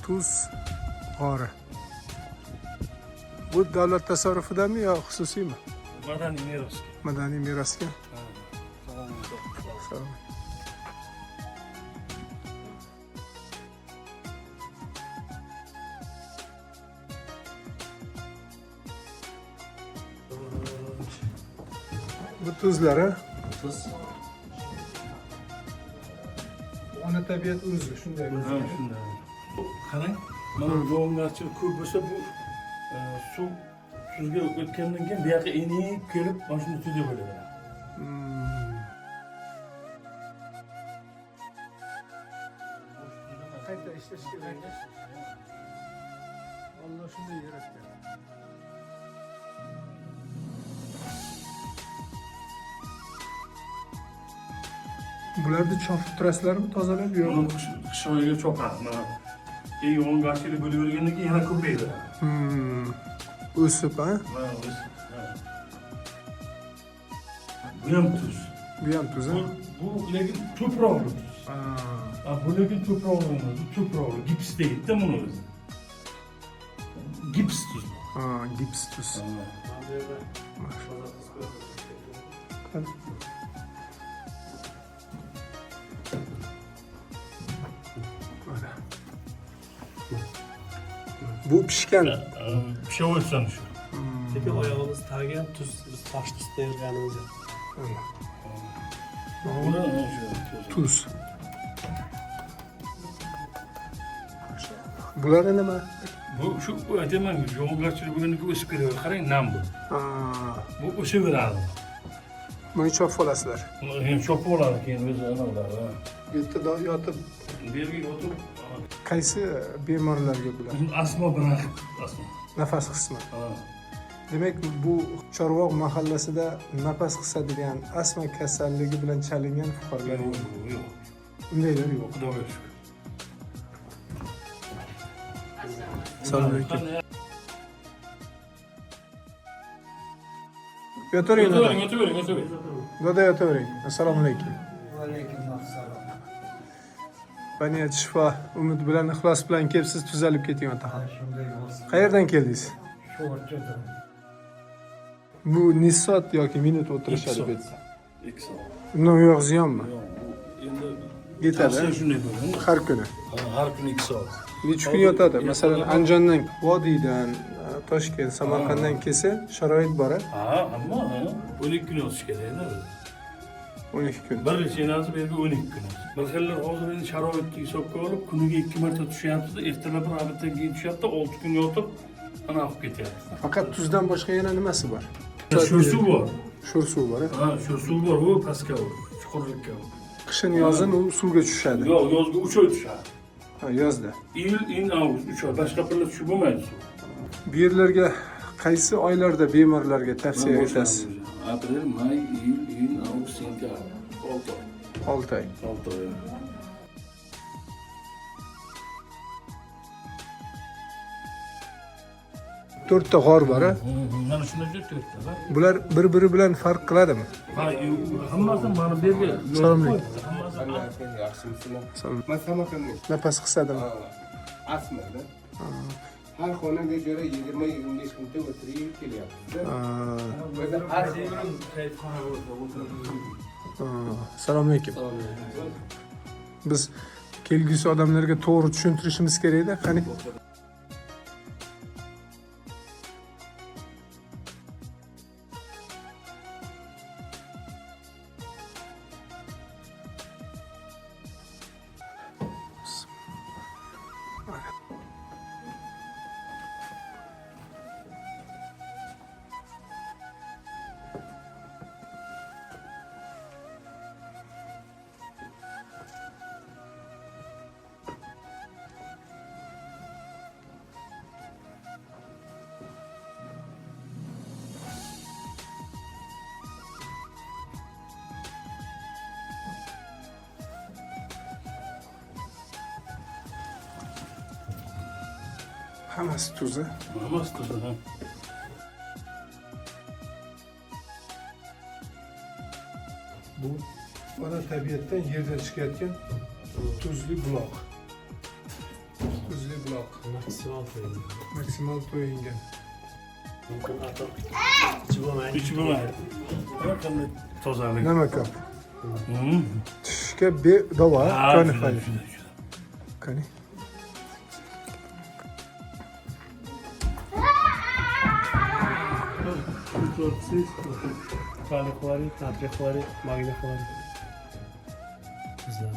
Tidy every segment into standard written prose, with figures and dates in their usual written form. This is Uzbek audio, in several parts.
Tuz g'ori. Bu davlat tasarrufidami yo xususiymi? Madaniy meros. Madaniy merosga. Sağ olun. Bu tuzlar ha? Tuz. Ona tabiat o'zi shunday. Ha, shunday. Qarang, mana yog'ingarchilik ko'p bo'lsa bu suv suvga o'tgandan keyin bu yoqqa enib kelib, mana shuni tuza bo'ladi. Qayta ishlash kerak. Alloh shunday yaratgan. Bularni chopib turasizlarmi, tozalab yo'q? Buni qish oyiga chopadi. Mana yog'ingarchilik bo'lib yurgandan keyin yana ko'payadi. O'sib, ha? Mana o'sib. Bu ham tuz. Bu ham tuz, ha? Bu lekin to'proqli tuz. Bu lekin to'proqli emas, bu to'proqli. Gips deydi-da buni o'zi. Gips tuz. Ha, gips tuz. Bu pishgan. Pishaversan shu. Peki oyog'imiz tagigan tuz, biz tosh tuz tayyorganimiz yo'q. Tuz. Bular nima? Bu shu aytaman, yog'ingarchilik bo'lgandan o'sib kelaveradi. Qarang, nam bu. Bu o'saveradi. Buni chopib olasizlar. Ham chopib oladi keyin o'zi analar. Bu yerda yotib. Bu yerga yotib, Qaysi bemorlarga bular? asma bilan asma. Nafas qismi. Demak, bu Chorvoq mahallasida nafas qisadigan astma kasalligi bilan chalingan fuqarolar yo'q. Yo'q. Undaylar yo'q. Xudoga shukr. Assalomu alaykum. Yotaring, Yotavering. Dada yotavering. Assalomu alaykum. Baniyat shifo umid bilan ixlos bilan kelibsiz, tuzalib keting otaxon. Qayerdan keldingiz? Bu nisot yoki minut o'tirishadi bu yerda. 2 soat. Undan yo'q ziyonmi? Endi Yetadi. shunday bo'ladi. Har kuni. Har kuni 2 soat. Necha kun yotadi? Masalan, Andijondan, Vodiydan, Toshkent, Samarqanddan kelsa, sharoit bor-a? Ammo 12 kun yotish kerak-da. 12 kun. Bir senasi bu yerga 12 kun. Bir xillar hozir endi sharoitni hisobga olib, kuniga 2 marta tushyapti, ertalab rabitdan keyin tushyapti, 6 kun yotib, ana olib ketyapti. Faqat tuzdan boshqa yana nimasi bor? Sho'r suv bor. Sho'r suv bor-a? Ha, sho'r suv bor, u pastga bor, chuqurlikka bor. Qishin yozin u suvga tushadi. Yo'q, yozga 3 oy tushadi. Ha, yozda. In, avgust 3 oy, boshqa pilla tushib bo'lmaydi suv. Bu yerlarga qaysi oylarda bemorlarga tavsiya etasiz? Aprel, may, iyul, avgust, sentyabr. 6 oy. 6 oy. 6 oy. To'rtta g'or bor-a? Mana shunday 4 ta. Bular bir-biri bilan farq qiladimi? Ha, hammasi mana bu yerga. Assalomu alaykum. Yaxshimisizlar? Men Samarqanddan. Nafas qisadimi? Asmada. Har xonaga ko'ra 20-25 kunta o'tirib kelyapti. O'zi har Assalomu alaykum. Biz kelgusi odamlarga to'g'ri tushuntirishimiz kerak-da. Qani hammasi tuzi. Hammasi tuzi, ha. Bu mana tabiatdan yerdan chiqayotgan tuzli buloq. Tuzli buloq. maksimal qo'yilgan. Maksimal to'yingan. Ichi bo'lmaydi. ichi bo'lmaydi. Bak qanday tozalik. Nima ko'p? Hmm. Tushga bedava Ha, konifali. juda. Qani. Salixvari, tabrixvari, magnixvari. Bizlar.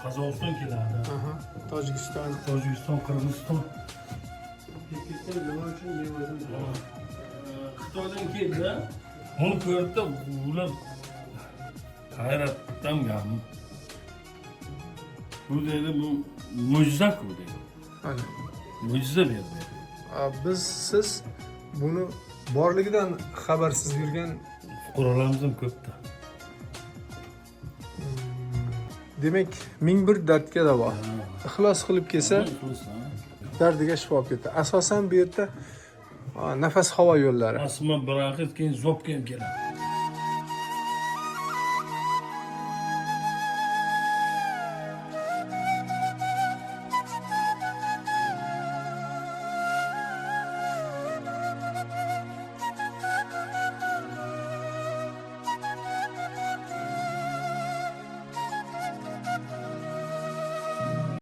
Qozog'iston keladi. Aha. Tojikiston. Tojikiston, Qirg'iziston. Nima uchun men o'zim Xitoydan keldi. Uni ko'ribdi, ular hayratdan gam. Bu deydi, bu mo'jiza-ku deydi. Mana. Mo'jiza berdi. Siz buni borligidan xabarsiz yurgan Fuqarolarimiz ham ko'pda. demak ming bir dardga davo. Ixlos qilib kelsa dardiga shifo olib ketadi. Asosan bu yerda nafas havo yo'llari. Asma bir vaqt keyin zobga ham keladi.